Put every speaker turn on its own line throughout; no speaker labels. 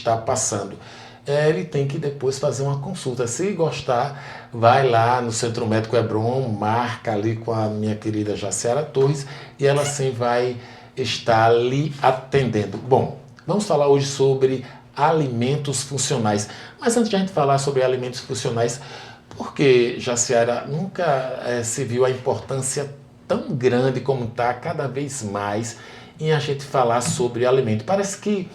está passando. Ele tem que depois fazer uma consulta. Se gostar, vai lá no Centro Médico Hebron, marca ali com a minha querida Jaciara Torres e ela sim vai estar lhe atendendo. Bom, vamos falar hoje sobre alimentos funcionais. Mas antes de a gente falar sobre alimentos funcionais, por que, Jaciara, nunca se viu a importância tão grande como está cada vez mais em a gente falar sobre alimento? Parece que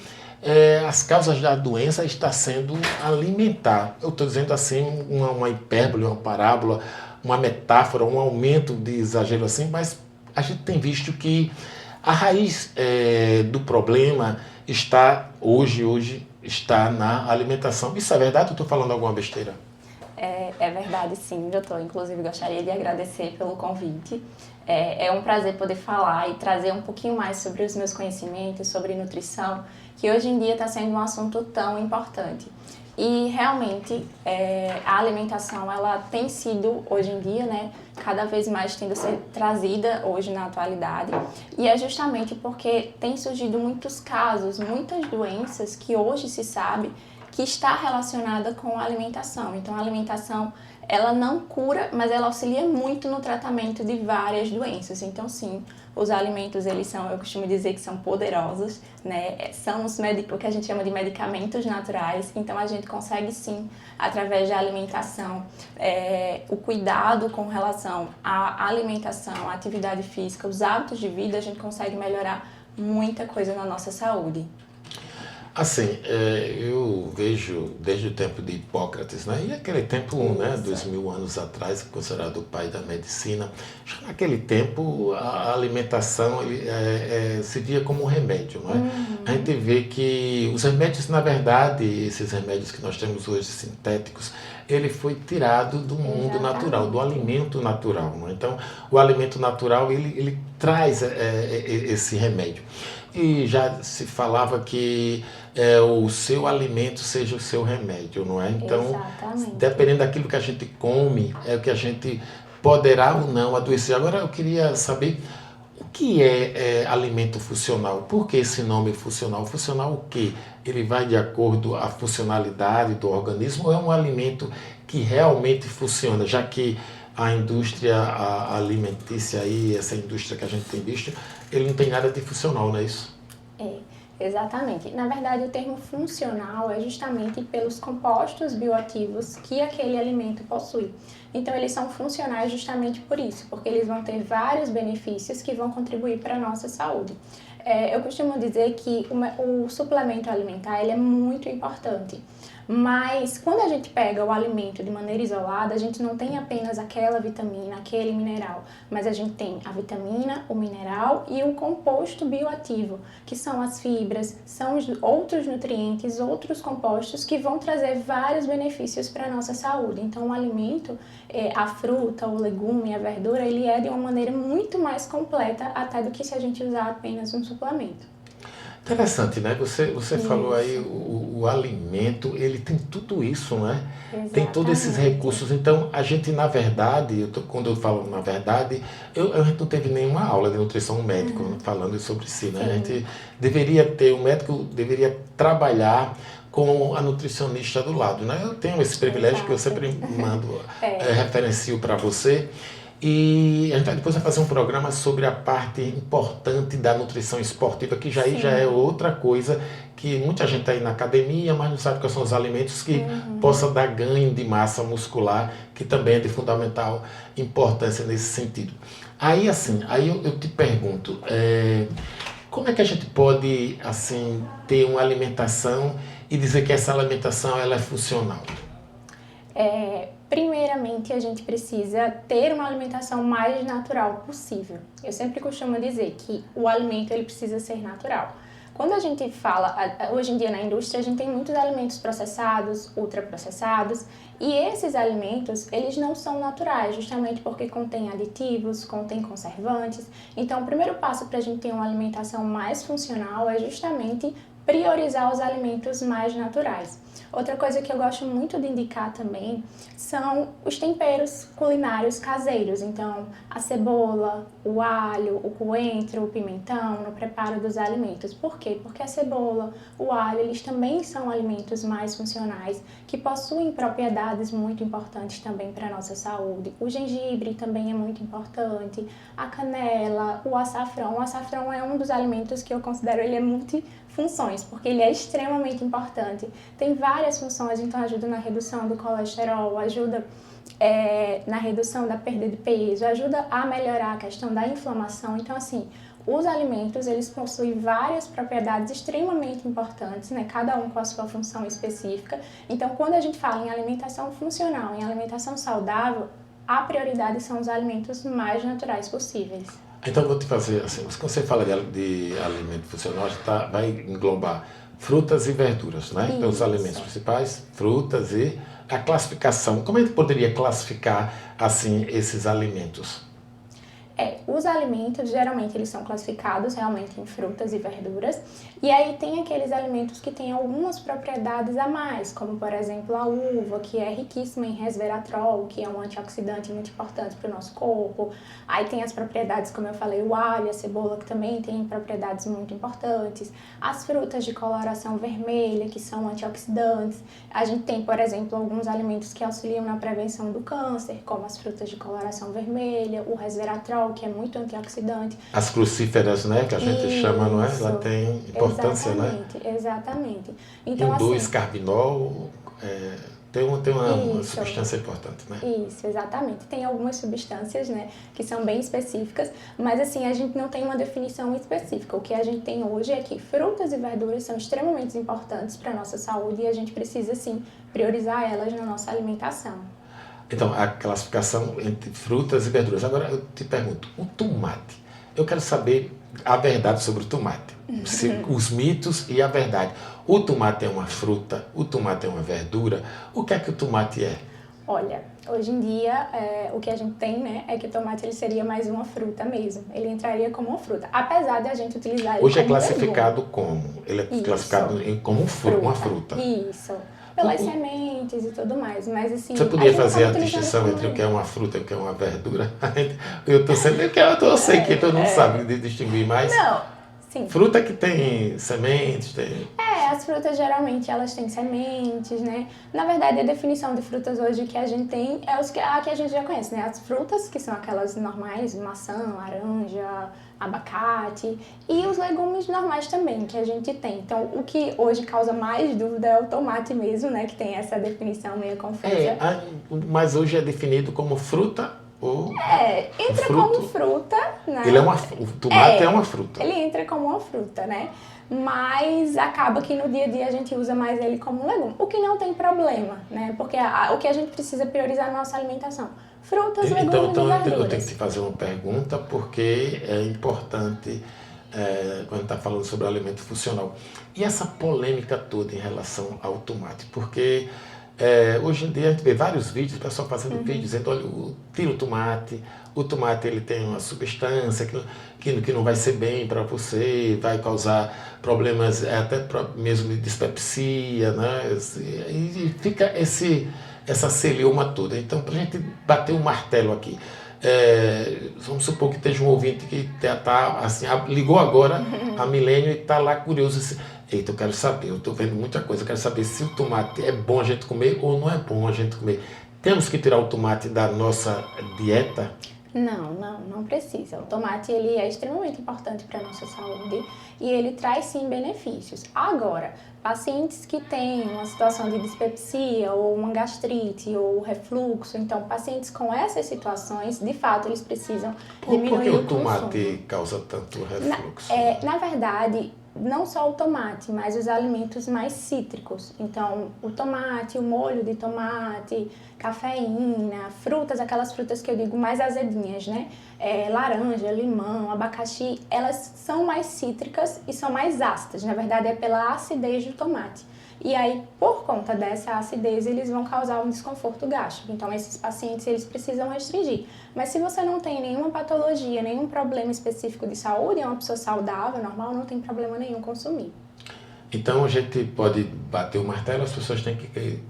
as causas da doença está sendo alimentar. Eu estou dizendo assim, uma hipérbole, uma parábola, uma metáfora, um aumento de exagero assim, mas a gente tem visto que a raiz do problema está hoje está na alimentação. Isso é verdade ou estou falando alguma besteira?
É verdade, sim, doutor. Inclusive, gostaria de agradecer pelo convite. É um prazer poder falar e trazer um pouquinho mais sobre os meus conhecimentos, sobre nutrição, que hoje em dia está sendo um assunto tão importante. E realmente a alimentação ela tem sido hoje em dia, né, cada vez mais tendo sido trazida hoje na atualidade, e é justamente porque tem surgido muitos casos, muitas doenças que hoje se sabe que está relacionada com a alimentação. Então a alimentação ela não cura, mas ela auxilia muito no tratamento de várias doenças. Então sim, os alimentos eles são, eu costumo dizer que são poderosos, né? São o que a gente chama de medicamentos naturais. Então a gente consegue sim, através da alimentação, o cuidado com relação à alimentação, à atividade física, os hábitos de vida, a gente consegue melhorar muita coisa na nossa saúde.
Assim, eu vejo desde o tempo de Hipócrates, né? E aquele tempo, né, 2000 anos atrás, considerado o pai da medicina, já naquele tempo a alimentação se via como um remédio, não é? A gente vê que os remédios, na verdade, esses remédios que nós temos hoje sintéticos, ele foi tirado do mundo natural, do alimento natural, não é? Então, o alimento natural, ele traz esse remédio. E já se falava que o seu alimento seja o seu remédio, não é? Então, dependendo daquilo que a gente come, é o que a gente poderá ou não adoecer. Agora, eu queria saber o que é alimento funcional? Por que esse nome funcional? Funcional o quê? Ele vai de acordo à funcionalidade do organismo ou é um alimento que realmente funciona, já que a indústria alimentícia aí, essa indústria que a gente tem visto, ele não tem nada de funcional, não é isso?
Exatamente. Na verdade, o termo funcional é justamente pelos compostos bioativos que aquele alimento possui. Então, eles são funcionais justamente por isso, porque eles vão ter vários benefícios que vão contribuir para a nossa saúde. Eu costumo dizer que o suplemento alimentar ele é muito importante. Mas quando a gente pega o alimento de maneira isolada, a gente não tem apenas aquela vitamina, aquele mineral, mas a gente tem a vitamina, o mineral e o composto bioativo, que são as fibras, são os outros nutrientes, outros compostos que vão trazer vários benefícios para a nossa saúde. Então o alimento, a fruta, o legume, a verdura, ele é de uma maneira muito mais completa até do que se a gente usar apenas um suplemento.
Interessante, né? Você falou aí o alimento, ele tem tudo isso, né? Tem todos esses
Exatamente.
recursos. Então, a gente, na verdade, quando eu falo na verdade, a gente não teve nenhuma aula de nutrição médico falando sobre si, né? A gente deveria ter, o médico deveria trabalhar com a nutricionista do lado, né? Eu tenho esse privilégio que eu sempre mando, referencio para você. E a gente depois vai fazer um programa sobre a parte importante da nutrição esportiva, que já é outra coisa, que muita gente está aí na academia, mas não sabe quais são os alimentos que possa dar ganho de massa muscular, que também é de fundamental importância nesse sentido. Aí assim, eu te pergunto, como é que a gente pode assim ter uma alimentação e dizer que essa alimentação ela é funcional?
Primeiramente, a gente precisa ter uma alimentação mais natural possível. Eu sempre costumo dizer que o alimento ele precisa ser natural. Quando a gente fala, hoje em dia na indústria, a gente tem muitos alimentos processados, ultraprocessados, e esses alimentos, eles não são naturais, justamente porque contêm aditivos, contêm conservantes. Então, o primeiro passo para a gente ter uma alimentação mais funcional é justamente priorizar os alimentos mais naturais. Outra coisa que eu gosto muito de indicar também são os temperos culinários caseiros. Então, a cebola, o alho, o coentro, o pimentão no preparo dos alimentos. Por quê? Porque a cebola, o alho, eles também são alimentos mais funcionais, que possuem propriedades muito importantes também para a nossa saúde. O gengibre também é muito importante, a canela, o açafrão. O açafrão é um dos alimentos que eu considero ele é multifunções, porque ele é extremamente importante. Tem várias funções, então ajuda na redução do colesterol, ajuda na redução da perda de peso, ajuda a melhorar a questão da inflamação. Então, assim, os alimentos, eles possuem várias propriedades extremamente importantes, né? Cada um com a sua função específica. Então, quando a gente fala em alimentação funcional, em alimentação saudável, a prioridade são os alimentos mais naturais possíveis.
Então, eu vou te fazer assim, quando você fala de alimento funcional, vai englobar frutas e verduras, né? Então, os alimentos principais, frutas e a classificação. Como a gente poderia classificar, assim, esses alimentos?
Os alimentos, geralmente, eles são classificados realmente em frutas e verduras. E aí tem aqueles alimentos que têm algumas propriedades a mais, como, por exemplo, a uva, que é riquíssima em resveratrol, que é um antioxidante muito importante para o nosso corpo. Aí tem as propriedades, como eu falei, o alho, a cebola, que também tem propriedades muito importantes. As frutas de coloração vermelha, que são antioxidantes. A gente tem, por exemplo, alguns alimentos que auxiliam na prevenção do câncer, como as frutas de coloração vermelha, o resveratrol, que é muito antioxidante.
As crucíferas, né, que a gente chama, não é? Ela tem importância,
exatamente,
né?
Exatamente. Então,
Induz
assim,
carbinol, tem uma substância importante, né?
Isso, exatamente. Tem algumas substâncias, né, que são bem específicas, mas assim, a gente não tem uma definição específica. O que a gente tem hoje é que frutas e verduras são extremamente importantes para a nossa saúde e a gente precisa, sim, priorizar elas na nossa alimentação.
Então, a classificação entre frutas e verduras. Agora, eu te pergunto, o tomate. Eu quero saber a verdade sobre o tomate. Os mitos e a verdade. O tomate é uma fruta? O tomate é uma verdura? O que é que o tomate é?
Olha, hoje em dia, o que a gente tem, né, é que o tomate ele seria mais uma fruta mesmo. Ele entraria como uma fruta, apesar de a gente utilizar ele
Hoje é
como
classificado
legume.
como? Ele é
Isso.
classificado como uma fruta.
Isso. Pelas sementes e tudo mais, mas assim...
Você podia fazer a
utilizando
distinção
como
entre o que é
legume.
uma fruta e o que é uma verdura? Eu sei que todo mundo sabe de distinguir, mas
Não, sim.
fruta que tem sementes, tem...
As frutas geralmente elas têm sementes, né? Na verdade, a definição de frutas hoje que a gente tem é a que a gente já conhece, né? As frutas, que são aquelas normais, maçã, laranja, abacate, e os legumes normais também, que a gente tem. Então, o que hoje causa mais dúvida é o tomate mesmo, né? Que tem essa definição meio confusa.
Mas hoje é definido como fruta ou
Entra
fruto?
como fruta, né?
O tomate é uma fruta.
Ele entra como uma fruta, né? Mas acaba que no dia a dia a gente usa mais ele como um legume, o que não tem problema, né? Porque o que a gente precisa priorizar na nossa alimentação, frutas, legumes e verduras.
Eu tenho que te fazer uma pergunta, porque é importante quando está falando sobre alimento funcional. E essa polêmica toda em relação ao tomate, porque hoje em dia a gente vê vários vídeos, o pessoal fazendo vídeos dizendo, olha, tira o tomate ele tem uma substância que não vai ser bem para você, vai causar problemas até mesmo de dispepsia, né? E fica essa celeuma toda. Então, para a gente bater um martelo aqui, vamos supor que esteja um ouvinte que assim, ligou agora a Milênio e está lá curioso. Eita, eu quero saber, eu estou vendo muita coisa, eu quero saber se o tomate é bom a gente comer ou não é bom a gente comer. Temos que tirar o tomate da nossa dieta?
Não precisa. O tomate ele é extremamente importante para a nossa saúde e ele traz sim benefícios. Agora, pacientes que têm uma situação de dispepsia ou uma gastrite ou refluxo, então pacientes com essas situações, de fato, eles precisam diminuir
Por que
o
o tomate
consumo.
causa tanto refluxo?
Na verdade, não só o tomate, mas os alimentos mais cítricos. Então, o tomate, o molho de tomate, cafeína, frutas, aquelas frutas que eu digo mais azedinhas, né? Laranja, limão, abacaxi, elas são mais cítricas e são mais ácidas. Na verdade, é pela acidez do tomate. E aí, por conta dessa acidez, eles vão causar um desconforto gástrico. Então, esses pacientes, eles precisam restringir. Mas se você não tem nenhuma patologia, nenhum problema específico de saúde, é uma pessoa saudável, normal, não tem problema nenhum consumir.
Então a gente pode bater o martelo, as pessoas têm que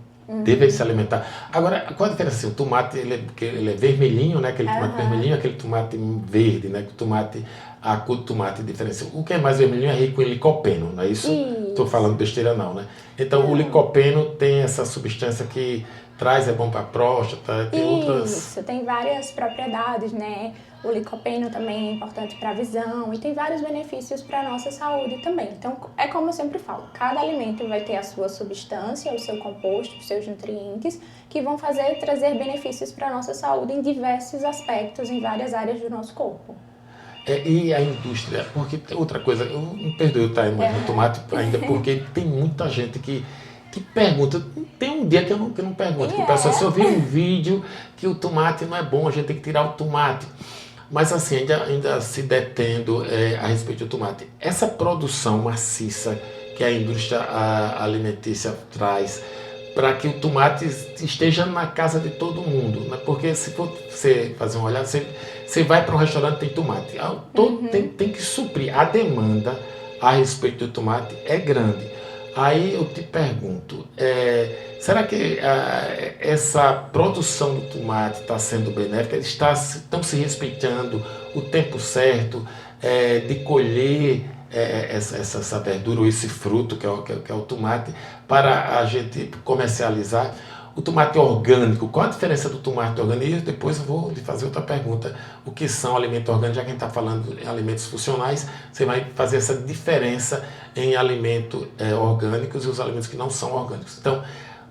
devem se alimentar. Agora, qual a diferença? Assim, o tomate ele é vermelhinho, né? Aquele tomate vermelhinho, aquele tomate verde, né? O tomate, a cor do tomate diferencia. O que é mais vermelhinho é rico em licopeno, não é isso? Estou falando besteira não, né? Então o licopeno tem essa substância que traz, é bom para a próstata, tem outras...
Isso, tem várias propriedades, né? O licopeno também é importante para a visão e tem vários benefícios para a nossa saúde também. Então, é como eu sempre falo, cada alimento vai ter a sua substância, o seu composto, os seus nutrientes, que vão trazer benefícios para a nossa saúde em diversos aspectos, em várias áreas do nosso corpo.
E a indústria, porque tem outra coisa, eu me perdoe eu estar no tomate ainda, porque tem muita gente que pergunta, tem um dia que eu não pergunto, que o pessoal só viu um vídeo que o tomate não é bom, a gente tem que tirar o tomate. Mas assim, ainda se detendo a respeito do tomate. Essa produção maciça que a indústria alimentícia traz para que o tomate esteja na casa de todo mundo, né? Porque se for você fazer uma olhada, você vai para um restaurante tem tomate. Tem que suprir. A demanda a respeito do tomate é grande. Aí eu te pergunto, será que essa produção do tomate está sendo benéfica? Estão se respeitando o tempo certo de colher essa verdura ou esse fruto que é o tomate para a gente comercializar? O tomate orgânico, qual a diferença do tomate orgânico? E depois eu vou lhe fazer outra pergunta. O que são alimentos orgânicos? Já que a gente está falando em alimentos funcionais, você vai fazer essa diferença em alimentos orgânicos e os alimentos que não são orgânicos. Então,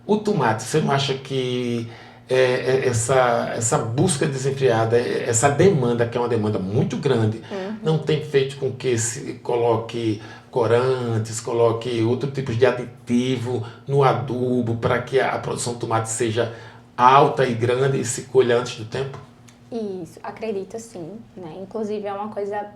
o tomate, você não acha que essa busca desenfreada, essa demanda, que é uma demanda muito grande, não tem feito com que se coloque corantes, coloque outro tipo de aditivo no adubo para que a produção de tomate seja alta e grande e se colha antes do tempo?
Isso, acredito sim, né? Inclusive é uma coisa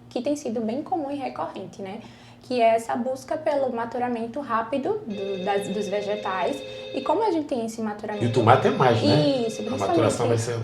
que tem sido bem comum e recorrente, né? Que é essa busca pelo maturamento rápido dos vegetais. E como a gente tem esse maturamento...
E o tomate é mais, né?
Isso,
a maturação vai ser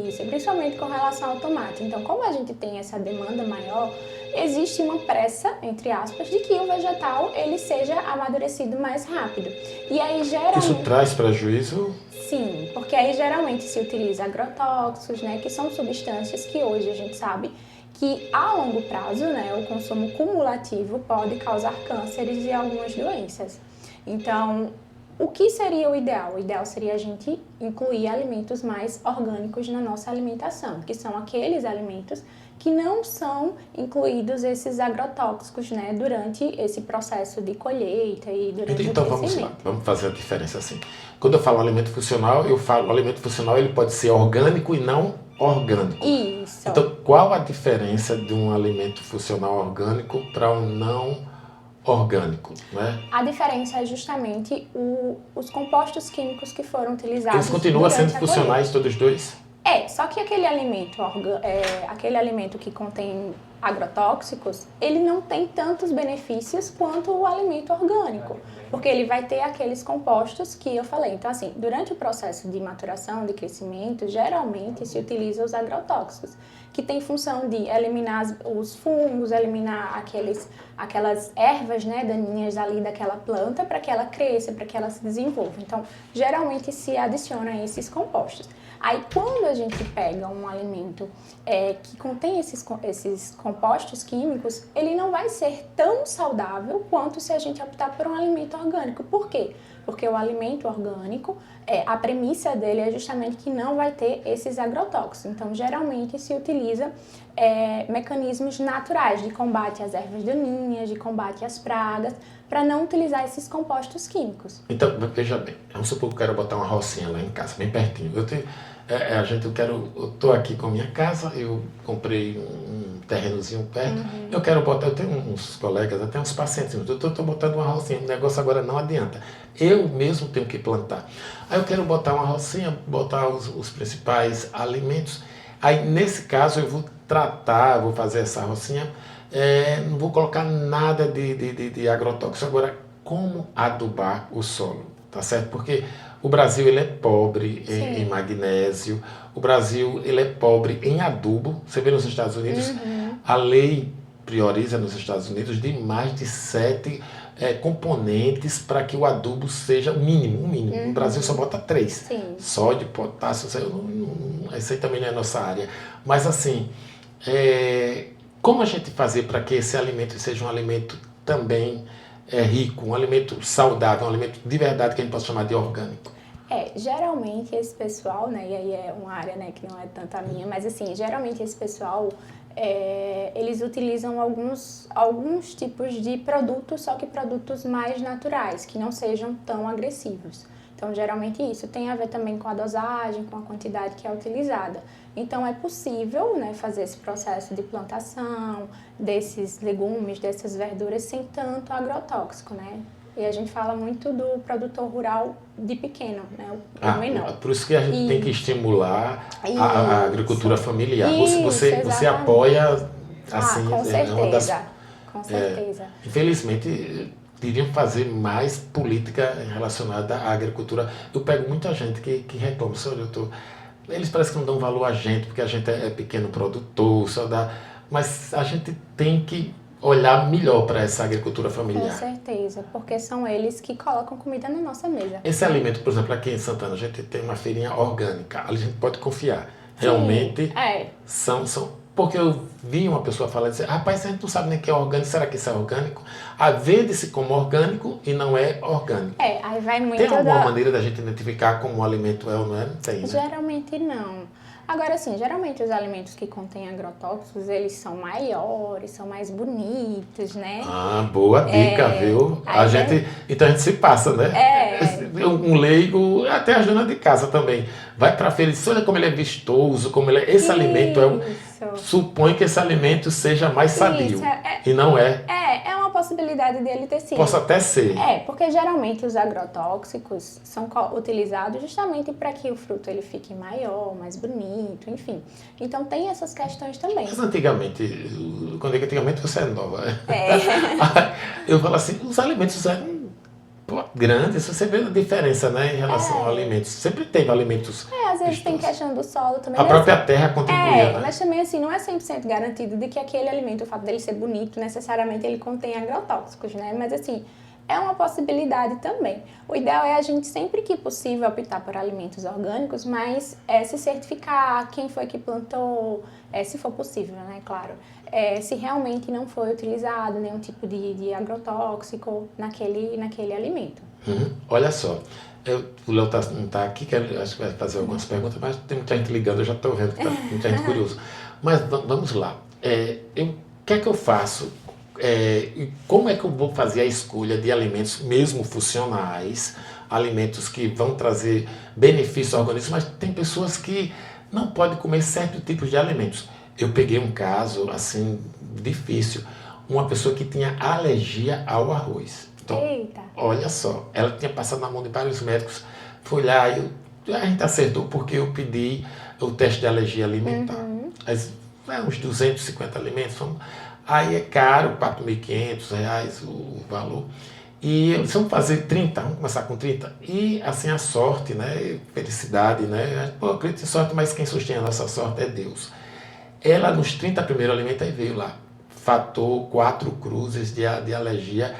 Isso, principalmente com relação ao tomate. Então, como a gente tem essa demanda maior, existe uma pressa, entre aspas, de que o vegetal ele seja amadurecido mais rápido. E aí, geralmente...
Isso traz prejuízo?
Sim, porque aí geralmente se utiliza agrotóxicos, né? Que são substâncias que hoje a gente sabe que a longo prazo, né, o consumo cumulativo pode causar cânceres e algumas doenças. Então, o que seria o ideal? O ideal seria a gente incluir alimentos mais orgânicos na nossa alimentação, que são aqueles alimentos que não são incluídos esses agrotóxicos, né, durante esse processo de colheita e durante
então,
o crescimento.
Vamos fazer a diferença assim. Quando eu falo alimento funcional, eu falo alimento funcional, ele pode ser orgânico e não orgânico.
Isso.
Então, qual a diferença de um alimento funcional orgânico para um não orgânico, né?
A diferença é justamente os compostos químicos que foram utilizados.
Eles continuam sendo funcionais todos dois?
Só que aquele alimento que contém agrotóxicos, ele não tem tantos benefícios quanto o alimento orgânico, porque ele vai ter aqueles compostos que eu falei. Então, assim, durante o processo de maturação, de crescimento, geralmente se utiliza os agrotóxicos, que tem função de eliminar os fungos, eliminar aquelas ervas, né, daninhas ali daquela planta para que ela cresça, para que ela se desenvolva. Então, geralmente se adiciona esses compostos. Aí, quando a gente pega um alimento que contém esses compostos químicos, ele não vai ser tão saudável quanto se a gente optar por um alimento orgânico. Por quê? Porque o alimento orgânico, a premissa dele é justamente que não vai ter esses agrotóxicos. Então, geralmente se utiliza mecanismos naturais de combate às ervas daninhas, de combate às pragas, para não utilizar esses compostos químicos.
Então, veja bem, vamos supor que eu quero botar uma rocinha lá em casa, bem pertinho. Eu estou aqui com a minha casa, eu comprei um terrenozinho perto, eu tenho uns colegas, até uns pacientes, eu estou botando uma rocinha, o negócio agora não adianta, eu mesmo tenho que plantar. Aí eu quero botar uma rocinha, botar os principais alimentos, aí nesse caso eu vou vou fazer essa rocinha, não vou colocar nada de agrotóxico. Agora, como adubar o solo? Tá certo? Porque o Brasil ele é pobre em magnésio, o Brasil ele é pobre em adubo. Você vê nos Estados Unidos, a lei prioriza nos Estados Unidos de mais de 7 componentes para que o adubo seja o mínimo, o mínimo. No Brasil só bota 3.
Sim.
Sódio, potássio, isso aí também não é nossa área. Mas assim, como a gente fazer para que esse alimento seja um alimento também rico, um alimento saudável, um alimento de verdade que a gente possa chamar de orgânico?
Geralmente esse pessoal, né, e aí é uma área, né, que não é tanto a minha, mas assim, geralmente esse pessoal, eles utilizam alguns tipos de produtos, só que produtos mais naturais, que não sejam tão agressivos. Então, geralmente isso tem a ver também com a dosagem, com a quantidade que é utilizada. Então, é possível, né, fazer esse processo de plantação desses legumes, dessas verduras, sem tanto agrotóxico, né? E a gente fala muito do produtor rural de pequeno, né? O menor.
Por isso que a gente tem que estimular a agricultura familiar. Você
Exatamente.
apoia, assim,
com certeza,
uma das...
com certeza.
Infelizmente, deviam fazer mais política relacionada à agricultura. Eu pego muita gente que reclama, senhor doutor, eles parecem que não dão valor a gente, porque a gente é pequeno produtor, só dá... Mas a gente tem que olhar melhor para essa agricultura familiar.
Com certeza, porque são eles que colocam comida na nossa mesa.
Esse alimento, por exemplo, aqui em Santana, a gente tem uma feirinha orgânica, a gente pode confiar. Realmente, são... Porque eu vi uma pessoa falar e dizer, rapaz, a gente não sabe nem o que é orgânico, será que isso é orgânico? Vende-se como orgânico e não é orgânico.
Aí vai muito
Tem alguma maneira da gente identificar como o alimento é ou não é? Não tem, né?
Geralmente não. Agora, sim, geralmente os alimentos que contêm agrotóxicos, eles são maiores, são mais bonitos, né?
Boa dica, viu? Então a gente se passa, né? Um leigo, até a dona de casa também. Vai pra feira e diz, olha como ele é vistoso, como ele é... Esse alimento supõe que esse alimento seja mais sadio. E não é.
É uma possibilidade dele ter sido.
Possa até ser.
Porque geralmente os agrotóxicos são utilizados justamente para que o fruto ele fique maior, mais bonito, enfim. Então tem essas questões também.
Mas antigamente, quando eu digo antigamente, você é nova. Eu falo assim, os alimentos eram grandes, você vê a diferença, né, em relação a alimentos. Sempre teve alimentos
às vezes tem questão do solo também.
A própria terra contribuía, né?
Mas também assim, não é 100% garantido de que aquele alimento, o fato dele ser bonito, necessariamente ele contém agrotóxicos, né? Mas assim, é uma possibilidade também. O ideal é a gente sempre que possível optar por alimentos orgânicos, mas se certificar quem foi que plantou, se for possível, né, claro. Se realmente não foi utilizado nenhum tipo de agrotóxico naquele alimento.
Olha só, o Léo não está aqui, acho que vai fazer algumas perguntas, mas tem muita gente ligando, eu já estou vendo que tem muita gente curiosa. Mas vamos lá, o que é que eu faço? Como é que eu vou fazer a escolha de alimentos mesmo funcionais, alimentos que vão trazer benefício ao organismo, mas tem pessoas que não podem comer certos tipos de alimentos. Eu peguei um caso, assim, difícil, uma pessoa que tinha alergia ao arroz. Então,
Eita.
Olha só, ela tinha passado na mão de vários médicos, foi lá, a gente acertou porque eu pedi o teste de alergia alimentar. Uns 250 alimentos, aí é caro, R$4.500 o valor. E eles vão fazer 30, vamos começar com 30. E assim a sorte, né, felicidade, né, acredito em sorte, mas quem sustém a nossa sorte é Deus. Ela, nos 30 primeiros alimentos, aí veio lá, fator 4 cruzes de alergia,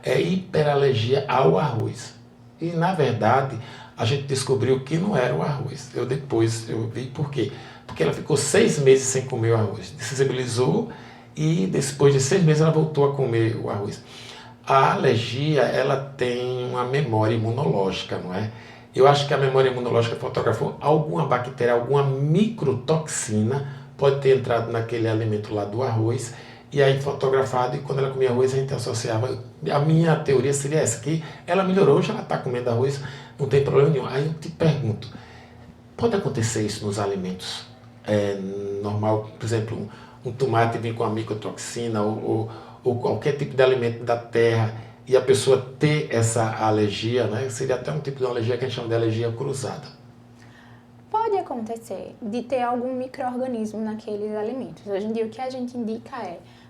hiperalergia ao arroz. E, na verdade, a gente descobriu que não era o arroz. Depois eu vi por quê. Porque ela ficou 6 meses sem comer o arroz. Desensibilizou e, depois de 6 meses, ela voltou a comer o arroz. A alergia, ela tem uma memória imunológica, não é? Eu acho que a memória imunológica fotografou alguma bactéria, alguma microtoxina, pode ter entrado naquele alimento lá do arroz, e aí fotografado, e quando ela comia arroz a gente associava, a minha teoria seria essa, que ela melhorou, hoje ela está comendo arroz, não tem problema nenhum. Aí eu te pergunto, pode acontecer isso nos alimentos normal, por exemplo, um tomate vir com a microtoxina, ou qualquer tipo de alimento da terra, e a pessoa ter essa alergia, né? Seria até um tipo de alergia que a gente chama de alergia cruzada.
Pode acontecer de ter algum micro-organismo naqueles alimentos. Hoje em dia o que a gente indica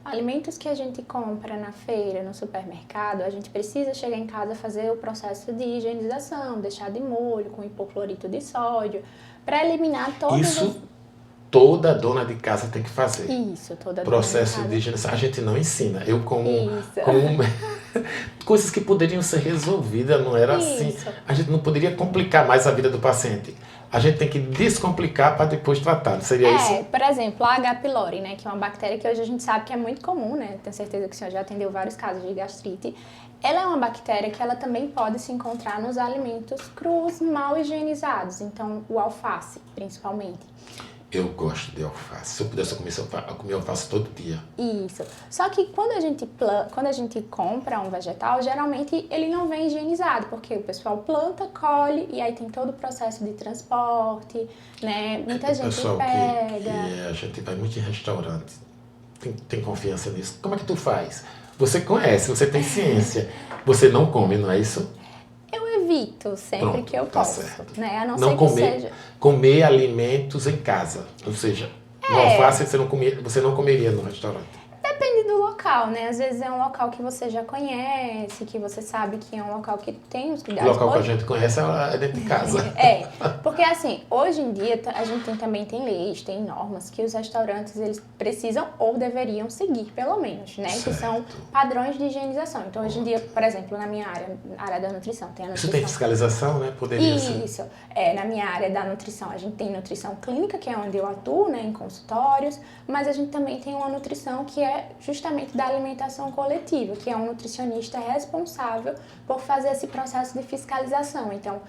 alimentos que a gente compra na feira, no supermercado, a gente precisa chegar em casa fazer o processo de higienização, deixar de molho com hipoclorito de sódio, para eliminar
toda dona de casa tem que fazer.
Isso, toda
processo
dona de casa.
de higienização. A gente não ensina. Eu como Coisas que poderiam ser resolvidas, não era assim.
Isso.
A gente não poderia complicar mais a vida do paciente. A gente tem que descomplicar para depois tratar, não seria isso?
Por exemplo, a H. pylori, né, que é uma bactéria que hoje a gente sabe que é muito comum, né? Tenho certeza que o senhor já atendeu vários casos de gastrite. Ela é uma bactéria que ela também pode se encontrar nos alimentos crus, mal higienizados, então o alface, principalmente.
Eu gosto de alface. Se eu pudesse, eu comia alface todo dia.
Isso. Só que quando a gente compra um vegetal, geralmente ele não vem higienizado, porque o pessoal planta, colhe e aí tem todo o processo de transporte, né? Muita gente
Pessoal
pega.
que a gente vai muito em restaurante, tem confiança nisso. Como é que tu faz? Você conhece, você tem ciência. Você não come, não é isso?
Eu evito sempre
Pronto,
que eu
tá
posso,
certo.
né? A não
Não
ser
comer,
que seja...
comer alimentos em casa. Ou seja, no alface você não comeria no restaurante.
Depende do local, né? Às vezes é um local que você já conhece, que você sabe que é um local que tem os
O
cuidados.
local que a gente conhece é dentro de casa.
Porque assim, hoje em dia a gente também tem leis, tem normas que os restaurantes eles precisam ou deveriam seguir, pelo menos, né?
Certo.
Que são padrões de higienização. Então hoje em dia, por exemplo, na minha área da nutrição, tem a
Isso
nutrição.
tem fiscalização, né? Poderia ser.
Isso. Na minha área da nutrição, a gente tem nutrição clínica, que é onde eu atuo, né, em consultórios, mas a gente também tem uma nutrição que é justamente da alimentação coletiva, que é um nutricionista responsável por fazer esse processo de fiscalização. Então,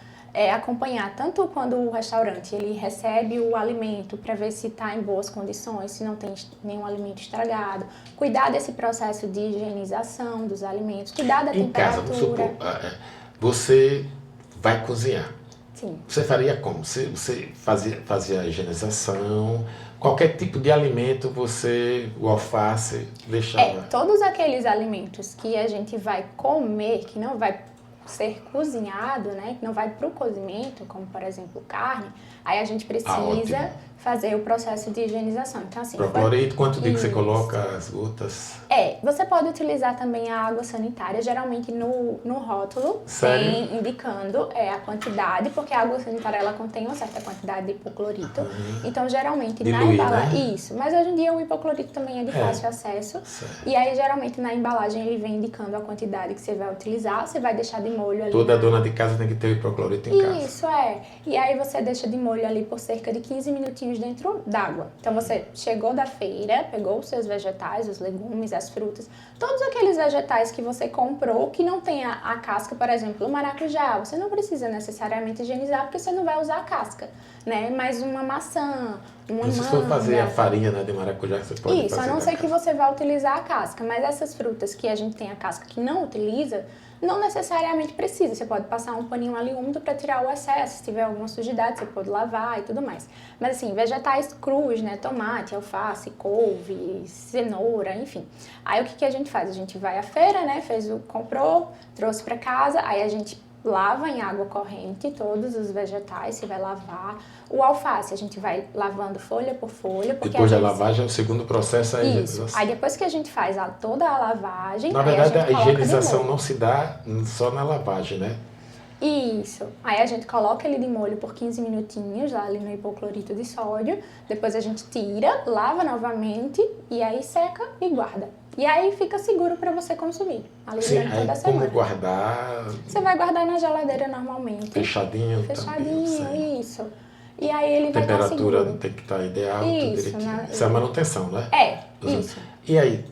acompanhar tanto quando o restaurante ele recebe o alimento para ver se está em boas condições, se não tem nenhum alimento estragado, cuidar desse processo de higienização dos alimentos, cuidar da
Em casa,
temperatura.
vamos supor, você vai cozinhar.
Sim.
Você faria como? Você fazia a higienização, qualquer tipo de alimento, o alface, deixava...
Todos aqueles alimentos que a gente vai comer, que não vai ser cozinhado, né, que não vai para o cozimento, como por exemplo carne, aí a gente precisa fazer o processo de higienização. Então assim,
Proclorito, quanto dia que você coloca as gotas?
Você pode utilizar também a água sanitária, geralmente no rótulo, tem indicando a quantidade, porque a água sanitária ela contém uma certa quantidade de hipoclorito. Então geralmente na embalagem,
né?
Isso, mas hoje em dia o hipoclorito também é de fácil acesso.
Certo.
E aí geralmente na embalagem ele vem indicando a quantidade que você vai utilizar, você vai deixar de molho ali.
Toda dona de casa tem que ter o hipoclorito em casa.
Isso, E aí você deixa de molho ali por cerca de 15 minutinhos dentro d'água. Então você chegou da feira, pegou os seus vegetais, os legumes, as frutas, todos aqueles vegetais que você comprou que não tem a casca, por exemplo, o maracujá, você não precisa necessariamente higienizar porque você não vai usar a casca, né? Mas uma maçã, uma manga...
Se for fazer a farinha, né, de maracujá, você pode fazer.
Isso, a não ser que você vá utilizar a casca, mas essas frutas que a gente tem a casca que não utiliza, não necessariamente precisa. Você pode passar um paninho ali úmido para tirar o excesso. Se tiver alguma sujidade, você pode lavar e tudo mais. Mas assim, vegetais crus, né? Tomate, alface, couve, cenoura, enfim. Aí o que a gente faz? A gente vai à feira, né? Comprou, trouxe para casa, aí a gente lava em água corrente todos os vegetais, você vai lavar. O alface, a gente vai lavando folha por folha.
Depois da lavagem, o segundo processo é a higienização.
Isso. Aí depois que a gente faz toda a lavagem...
Na verdade, a higienização não se dá só na lavagem, né?
Isso. Aí a gente coloca ele de molho por 15 minutinhos, lá ali no hipoclorito de sódio. Depois a gente tira, lava novamente e aí seca e guarda. E aí fica seguro para você consumir. Ali durante toda a semana.
Como guardar?
Você vai guardar na geladeira normalmente.
Fechadinho
também, isso. E aí ele vai estar seguro.
Temperatura tem que estar ideal, tudo direitinho. Isso é a manutenção, né?
Isso.
E aí,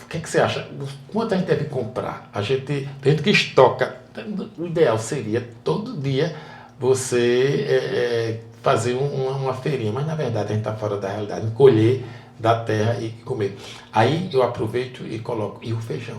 o que você acha? Quanto a gente deve comprar? Tem gente que estoca. O ideal seria todo dia você fazer uma feirinha, mas na verdade a gente está fora da realidade, colher da terra e comer. Aí eu aproveito e coloco. E o feijão?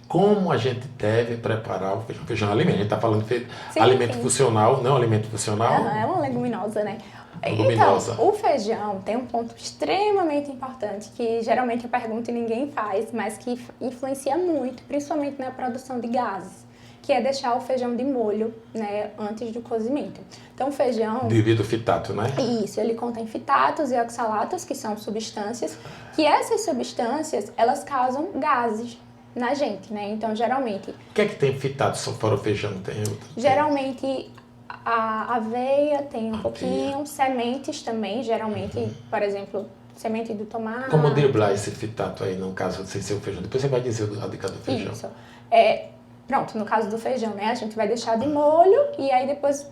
Como a gente deve preparar o feijão? Feijão é alimento, a gente está falando de alimento funcional, não alimento funcional.
É uma leguminosa, né?
Leguminosa.
Então, o feijão tem um ponto extremamente importante que geralmente eu pergunto e ninguém faz, mas que influencia muito, principalmente na produção de gases, que é deixar o feijão de molho, né, antes do cozimento. Então, o feijão...
Devido ao fitato, né?
Isso, ele contém fitatos e oxalatos, que são substâncias, que essas substâncias, elas causam gases na gente, né? Então, geralmente...
O que é que tem fitato, só fora o feijão? Tem outro?
Geralmente... A aveia tem um pouquinho, sementes também, geralmente, por exemplo, semente do tomate.
Como driblar esse fitato aí, no caso, sem ser o feijão? Depois você vai dizer a dica do feijão.
Isso. Pronto, no caso do feijão, né? A gente vai deixar de molho e aí depois,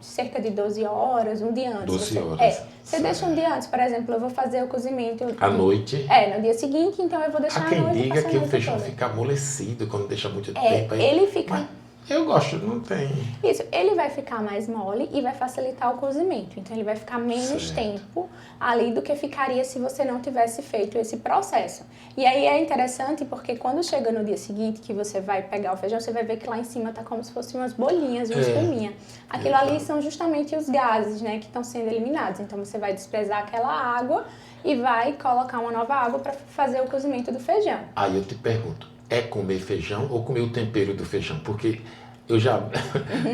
cerca de 12 horas, um dia antes.
12 horas.
Você deixa um dia antes, por exemplo, eu vou fazer o cozimento...
À noite?
No dia seguinte, então eu vou deixar
Há
à
quem
noite.
diga que o feijão
toda.
fica amolecido quando deixa muito tempo aí.
Ele fica...
Mas eu gosto, não tem...
Isso, ele vai ficar mais mole e vai facilitar o cozimento. Então, ele vai ficar menos
Certo.
tempo ali do que ficaria se você não tivesse feito esse processo. E aí é interessante porque quando chega no dia seguinte que você vai pegar o feijão, você vai ver que lá em cima tá como se fossem umas bolinhas, uma espuminha. Aquilo ali são justamente os gases, né, que estão sendo eliminados. Então, você vai desprezar aquela água e vai colocar uma nova água para fazer o cozimento do feijão.
Aí eu te pergunto, é comer feijão ou comer o tempero do feijão? Porque eu já,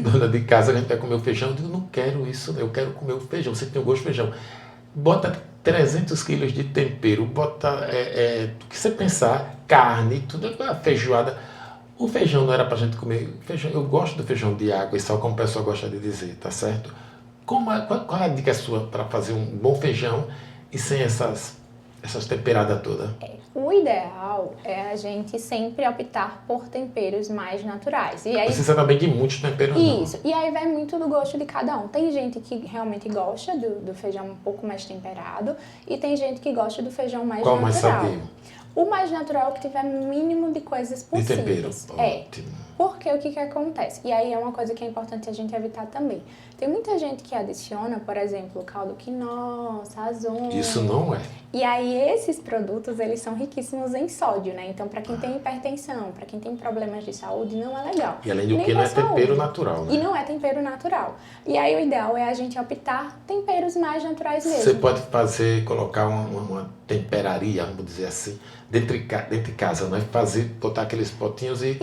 dona de casa, a gente vai comer o feijão, eu digo, não quero isso, eu quero comer o feijão, você tem um gosto de feijão. Bota 300 quilos de tempero, bota, o que você pensar, carne, tudo, a feijoada. O feijão não era pra gente comer, feijão, eu gosto do feijão de água e sal, como o pessoal gosta de dizer, tá certo? Qual é a dica sua para fazer um bom feijão e sem essas temperadas todas?
O ideal é a gente sempre optar por temperos mais naturais. E aí,
Precisa também de muitos temperos, não.
isso. E aí vai muito do gosto de cada um. Tem gente que realmente gosta do feijão um pouco mais temperado e tem gente que gosta do feijão mais
Qual mais
natural.
sadio?
O mais natural é o que tiver mínimo de coisas
De
possíveis.
tempero, ótimo.
Porque o que acontece? E aí é uma coisa que é importante a gente evitar também. Tem muita gente que adiciona, por exemplo, caldo quinó, sazon.
Isso não é.
E aí esses produtos, eles são riquíssimos em sódio, né? Então, para quem tem hipertensão, para quem tem problemas de saúde, não é legal.
E além do
Nem
que, não
pra
é tempero
saúde.
natural, né?
E não é tempero natural. E aí o ideal é a gente optar temperos mais naturais mesmo.
Você pode colocar uma temperaria, vamos dizer assim, dentro de casa, não é? Botar aqueles potinhos e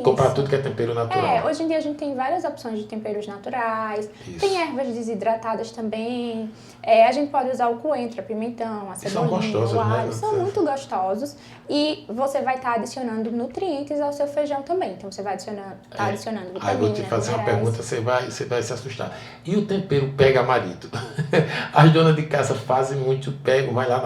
comprar tudo que é tempero natural.
Hoje em dia a gente tem várias opções de temperos naturais,
Isso.
tem ervas desidratadas também, a gente pode usar o coentro, a pimentão, a
E são
cebolinha,
gostosos,
o alho,
né?
são muito gostosos e você vai estar adicionando nutrientes ao seu feijão também, então você vai adicionando vitaminas,
Aí eu vou te fazer uma
minerais.
pergunta, você vai se assustar. E o tempero pega marido? As donas de casa fazem muito, pegam, vai lá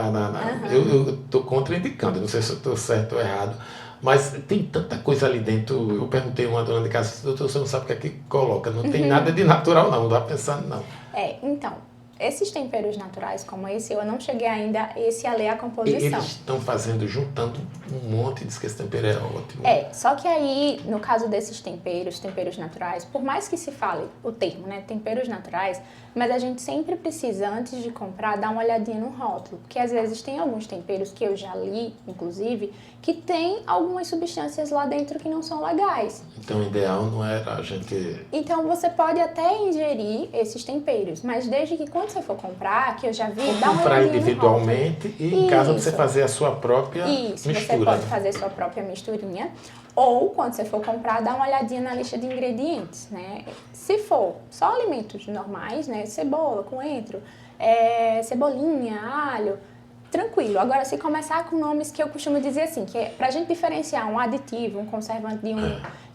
Eu estou contraindicando, não sei se eu estou certo ou errado, mas tem tanta coisa ali dentro. Eu perguntei a uma dona de casa, doutor, você não sabe o que é que coloca, não tem nada de natural não dá pensando não.
Então, esses temperos naturais como esse, eu não cheguei ainda a ler a
E
composição.
eles estão juntando um monte, diz que esse tempero é ótimo.
Só que aí, no caso desses temperos naturais, por mais que se fale o termo, né, temperos naturais, mas a gente sempre precisa, antes de comprar, dar uma olhadinha no rótulo, porque às vezes tem alguns temperos que eu já li, inclusive, que tem algumas substâncias lá dentro que não são legais.
Então o ideal não era a gente...
Então você pode até ingerir esses temperos, mas desde que quando você for comprar, que eu já vi, dá uma
comprar
olhadinha no
individualmente e em casa você
Isso.
fazer a sua própria
Isso,
mistura.
você pode fazer sua própria misturinha. Ou, quando você for comprar, dá uma olhadinha na lista de ingredientes, né? Se for só alimentos normais, né? Cebola, coentro, cebolinha, alho, tranquilo. Agora, se começar com nomes que eu costumo dizer assim, que pra gente diferenciar um aditivo, um conservante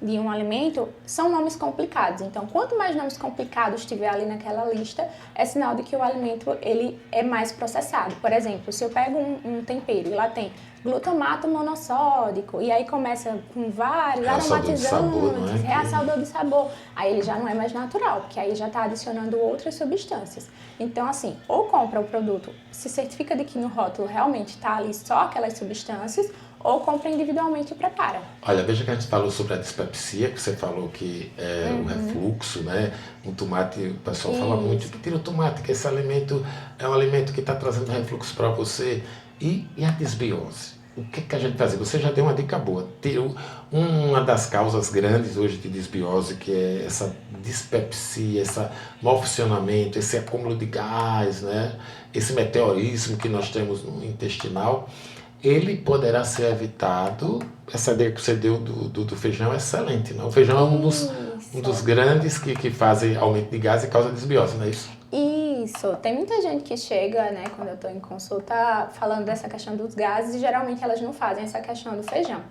de um alimento, são nomes complicados. Então, quanto mais nomes complicados tiver ali naquela lista, é sinal de que o alimento ele é mais processado. Por exemplo, se eu pego um tempero e lá tem glutamato monossódico, e aí começa com vários
Reaçador de sabor, não é?
aromatizantes, reaçador de sabor, aí ele já não é mais natural, porque aí já está adicionando outras substâncias. Então, assim, ou compra o produto, se certifica de que no rótulo realmente está ali só aquelas substâncias, ou compra individualmente e prepara.
Olha, veja que a gente falou sobre a dispepsia, que você falou que é o refluxo, né? O tomate, o pessoal fala muito que tira o tomate, que esse alimento é um alimento que está trazendo refluxo para você. E a desbiose? O que a gente faz? Você já deu uma dica boa. Uma das causas grandes hoje de desbiose, que é essa dispepsia, esse mau funcionamento, esse acúmulo de gás, né? Esse meteorismo que nós temos no intestinal, ele poderá ser evitado. Essa ideia que você deu do feijão é excelente, né? O feijão é um dos grandes que fazem aumento de gás e causa desbiose, não é isso?
Isso, tem muita gente que chega, né, quando eu estou em consulta, falando dessa questão dos gases e geralmente elas não fazem essa questão do feijão.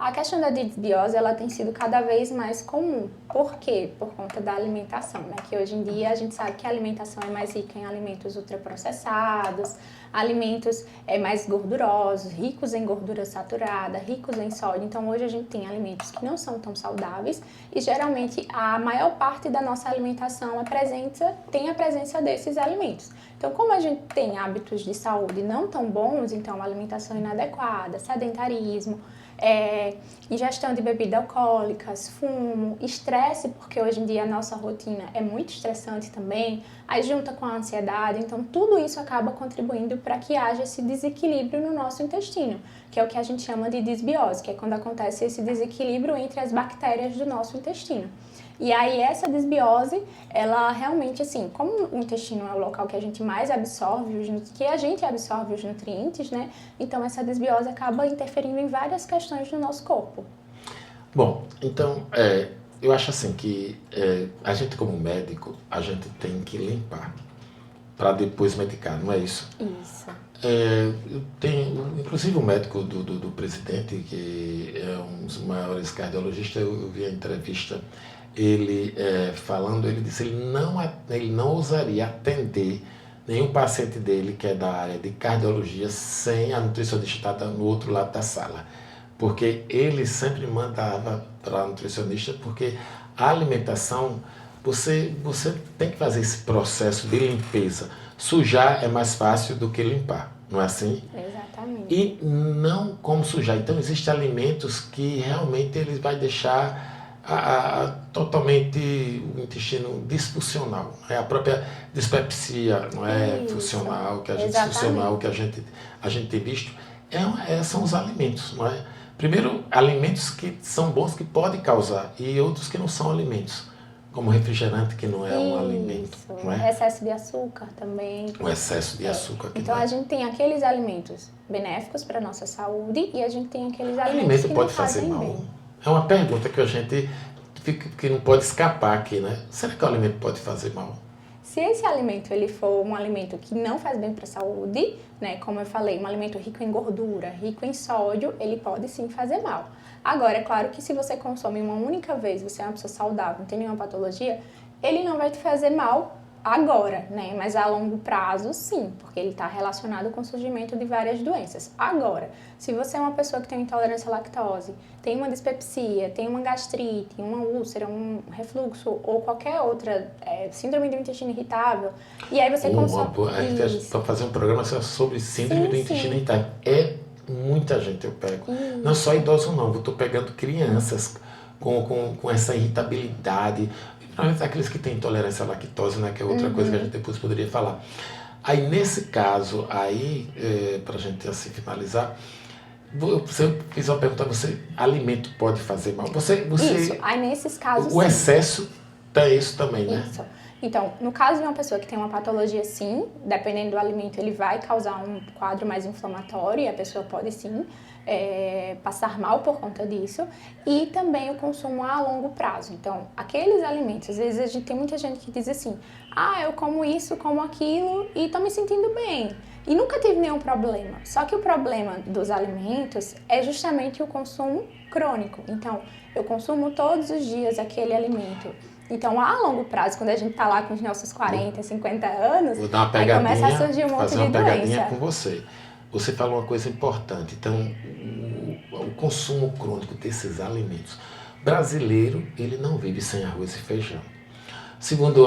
A questão da disbiose, ela tem sido cada vez mais comum. Por quê? Por conta da alimentação, né? Que hoje em dia a gente sabe que a alimentação é mais rica em alimentos ultraprocessados, alimentos mais gordurosos, ricos em gordura saturada, ricos em sódio. Então hoje a gente tem alimentos que não são tão saudáveis e geralmente a maior parte da nossa alimentação tem a presença desses alimentos. Então, como a gente tem hábitos de saúde não tão bons, então alimentação inadequada, sedentarismo, ingestão de bebidas alcoólicas, fumo, estresse, porque hoje em dia a nossa rotina é muito estressante também, aí junta com a ansiedade, então tudo isso acaba contribuindo para que haja esse desequilíbrio no nosso intestino, que é o que a gente chama de disbiose, que é quando acontece esse desequilíbrio entre as bactérias do nosso intestino. E aí essa disbiose, ela realmente, assim, como o intestino é o local que a gente mais absorve os nutrientes, né? Então essa disbiose acaba interferindo em várias questões do nosso corpo.
Bom, então, eu acho assim que a gente como médico, a gente tem que limpar para depois medicar, não é isso?
Isso.
Eu tenho, inclusive o médico do presidente, que é um dos maiores cardiologistas, eu vi a entrevista, ele falando, ele disse que ele não ousaria atender nenhum paciente dele que é da área de cardiologia sem a nutricionista estar no outro lado da sala. Porque ele sempre mandava para a nutricionista, porque a alimentação, você tem que fazer esse processo de limpeza. Sujar é mais fácil do que limpar, não é assim?
Exatamente.
E não como sujar. Então, existem alimentos que realmente ele vai deixar totalmente o intestino disfuncional. É a própria dispepsia, não é? Funcional, que a gente, disfuncional que a gente tem visto, são os alimentos, não é? Primeiro, alimentos que são bons, que podem causar, e outros que não são alimentos, como refrigerante, que não é um alimento. Não é?
Excesso de açúcar também.
O excesso de açúcar.
Então a gente tem aqueles alimentos benéficos para a nossa saúde e a gente tem aqueles alimentos
alimento
que
pode
não
fazer
fazem
mal?
bem.
É uma pergunta que a gente que não pode escapar aqui, né? Será que o alimento pode fazer mal?
Se esse alimento ele for um alimento que não faz bem para a saúde, né, como eu falei, um alimento rico em gordura, rico em sódio, ele pode sim fazer mal. Agora, é claro que se você consome uma única vez, você é uma pessoa saudável, não tem nenhuma patologia, ele não vai te fazer mal agora, né? Mas a longo prazo, sim, porque ele está relacionado com o surgimento de várias doenças. Agora, se você é uma pessoa que tem intolerância à lactose, tem uma dispepsia, tem uma gastrite, uma úlcera, um refluxo ou qualquer outra síndrome do intestino irritável, e aí você consome...
Para fazer um programa sobre síndrome do intestino irritável. Muita gente eu pego.
Isso.
Não só idosos não, eu estou pegando crianças com essa irritabilidade, principalmente aqueles que têm intolerância à lactose, né, que é outra coisa que a gente depois poderia falar. Aí nesse caso, para a gente assim finalizar, você fez uma pergunta a você, alimento pode fazer mal?
Isso, aí nesses casos
o excesso tem isso também, né?
Isso. Então, no caso de uma pessoa que tem uma patologia, sim, dependendo do alimento, ele vai causar um quadro mais inflamatório e a pessoa pode, sim, passar mal por conta disso. E também o consumo a longo prazo. Então, aqueles alimentos, às vezes tem muita gente que diz assim, eu como isso, como aquilo e tô me sentindo bem. E nunca tive nenhum problema. Só que o problema dos alimentos é justamente o consumo crônico. Então, eu consumo todos os dias aquele alimento. Então, a longo prazo, quando a gente tá lá com os nossos 40, 50 anos,
vou dar uma pegadinha,
aí começa a surgir um monte de doença.
Fazer uma pegadinha com você. Você falou uma coisa importante. Então, o consumo crônico desses alimentos. Brasileiro, ele não vive sem arroz e feijão. Segundo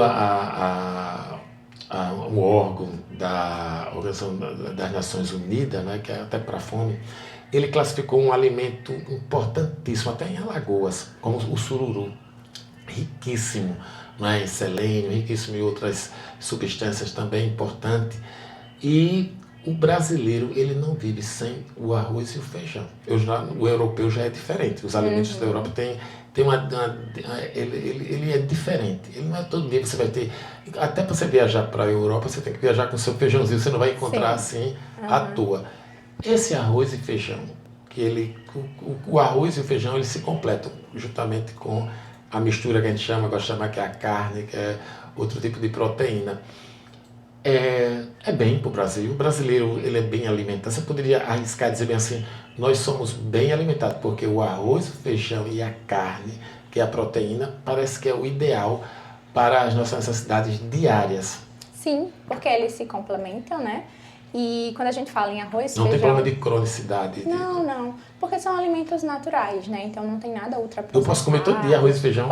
o órgão da Organização das Nações Unidas, né, que é até para a fome, ele classificou um alimento importantíssimo, até em Alagoas, como o sururu. Riquíssimo, não é? Em selênio, riquíssimo em outras substâncias também importantes. E o brasileiro, ele não vive sem o arroz e o feijão. O europeu já é diferente. Os alimentos da Europa ele é diferente. Ele não é todo dia que você vai ter... Até para você viajar para a Europa, você tem que viajar com o seu feijãozinho. Você não vai encontrar assim à toa. Esse arroz e feijão, o arroz e o feijão, eles se completam juntamente com a mistura que a gente chama, gosta de chamar que é a carne, que é outro tipo de proteína. É bem para o Brasil. O brasileiro ele é bem alimentado. Você poderia arriscar dizer bem assim, nós somos bem alimentados, porque o arroz, o feijão e a carne, que é a proteína, parece que é o ideal para as nossas necessidades diárias.
Sim, porque eles se complementam, né? E quando a gente fala em arroz,
Não tem
feijão...
problema de cronicidade.
Não, porque são alimentos naturais, né? Então não tem nada ultraprocessado.
Eu posso comer todo dia arroz e feijão?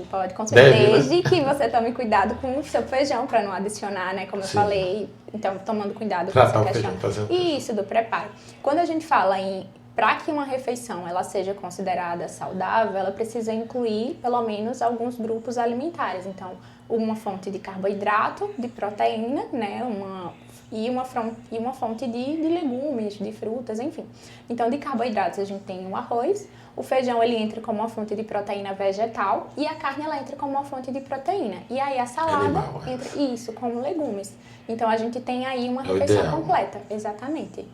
Pode, com certeza.
Deve, né?
Desde que você tome cuidado com o seu feijão, para não adicionar, né? Como eu
Sim.
falei. Então, tomando cuidado com
Tratar
essa
o
questão.
feijão, fazendo
Isso, do preparo. Quando a gente fala em... Para que uma refeição ela seja considerada saudável, ela precisa incluir pelo menos alguns grupos alimentares. Então, uma fonte de carboidrato, de proteína, né? E uma fonte de legumes, de frutas, enfim. Então, de carboidratos a gente tem o arroz, o feijão ele entra como uma fonte de proteína vegetal e a carne ela entra como uma fonte de proteína. E aí a salada
Animal,
entra, isso, como legumes. Então, a gente tem aí uma
É o
refeição
ideal.
completa, exatamente.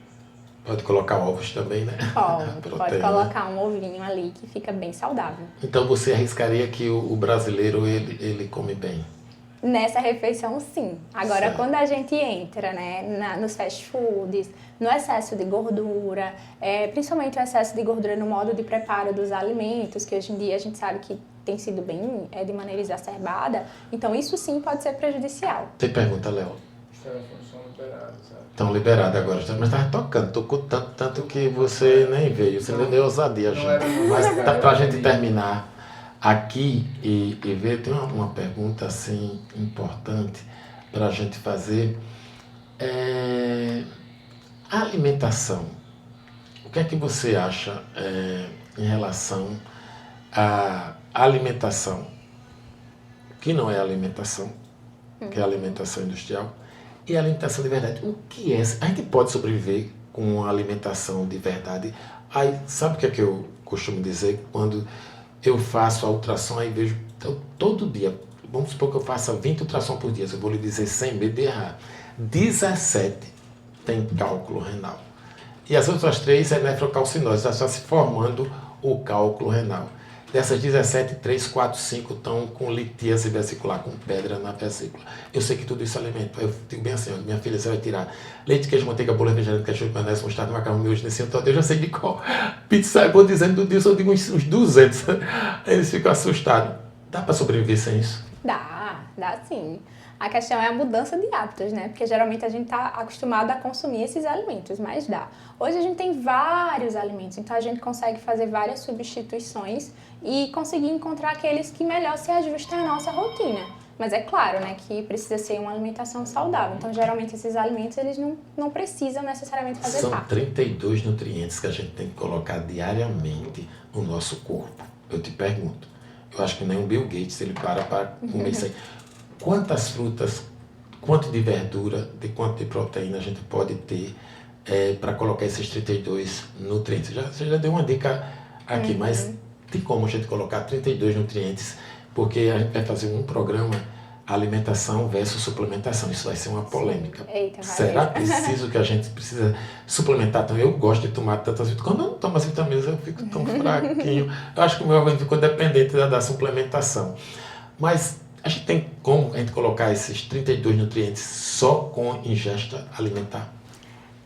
Pode colocar ovos também, né?
Pode
Proteína.
colocar um ovinho ali que fica bem saudável.
Então você arriscaria que o brasileiro ele come bem?
Nessa refeição, sim. Agora,
Certo.
quando a gente entra, né, nos fast foods, no excesso de gordura, principalmente o excesso de gordura no modo de preparo dos alimentos, que hoje em dia a gente sabe que tem sido bem de maneira exacerbada, então isso sim pode ser prejudicial.
Tem pergunta, Léo?
Os telefones são liberados, sabe?
Estão liberados agora, mas estava tocando, tocou tanto que você nem veio, você nem deu ousadia, gente. Mas para a gente terminar aqui e ver, tem uma pergunta assim importante para a gente fazer. A alimentação, o que é que você acha em relação à alimentação, que não é alimentação, que é alimentação industrial, e a alimentação de verdade? O que é? A gente pode sobreviver com uma alimentação de verdade? Aí, sabe o que eu costumo dizer? Quando eu faço a ultrassom, aí vejo todo dia, vamos supor que eu faça 20 ultrassom por dia, eu vou lhe dizer sem medo de errar, 17 tem cálculo renal. E as outras 3 é nefrocalcinose, já está se formando o cálculo renal. Dessas 17, 3, 4, 5 estão com litíase vesicular, com pedra na vesícula. Eu sei que tudo isso é alimento. Eu digo bem assim, minha filha, você vai tirar leite, queijo, manteiga, bolo, refrigerante, ketchup, maionese, mostarda, macarrão, miojo, nesse todo. Eu já sei de qual pizza, eu vou dizendo tudo isso, eu digo uns 200. Eles ficam assustados. Dá para sobreviver sem isso?
Dá sim. A questão é a mudança de hábitos, né? Porque geralmente a gente está acostumado a consumir esses alimentos, mas dá. Hoje a gente tem vários alimentos, então a gente consegue fazer várias substituições e conseguir encontrar aqueles que melhor se ajustem à nossa rotina. Mas é claro, né, que precisa ser uma alimentação saudável. Então, geralmente, esses alimentos, eles não precisam necessariamente fazer
São
parte.
32 nutrientes que a gente tem que colocar diariamente no nosso corpo. Eu te pergunto, eu acho que nem o Bill Gates, ele para comer isso aí. Quantas frutas, quanto de verdura, de quanto de proteína a gente pode ter para colocar esses 32 nutrientes? Você já deu uma dica aqui, mas tem como a gente colocar 32 nutrientes? Porque a gente vai fazer um programa alimentação versus suplementação. Isso vai ser uma polêmica.
Eita, vai.
Será preciso que a gente precisa suplementar? Então, eu gosto de tomar tantas vitaminas. Quando eu não tomo as vitaminas, eu fico tão fraquinho. Eu acho que o meu organismo ficou dependente da suplementação. Mas a gente tem como a gente colocar esses 32 nutrientes só com ingesta alimentar?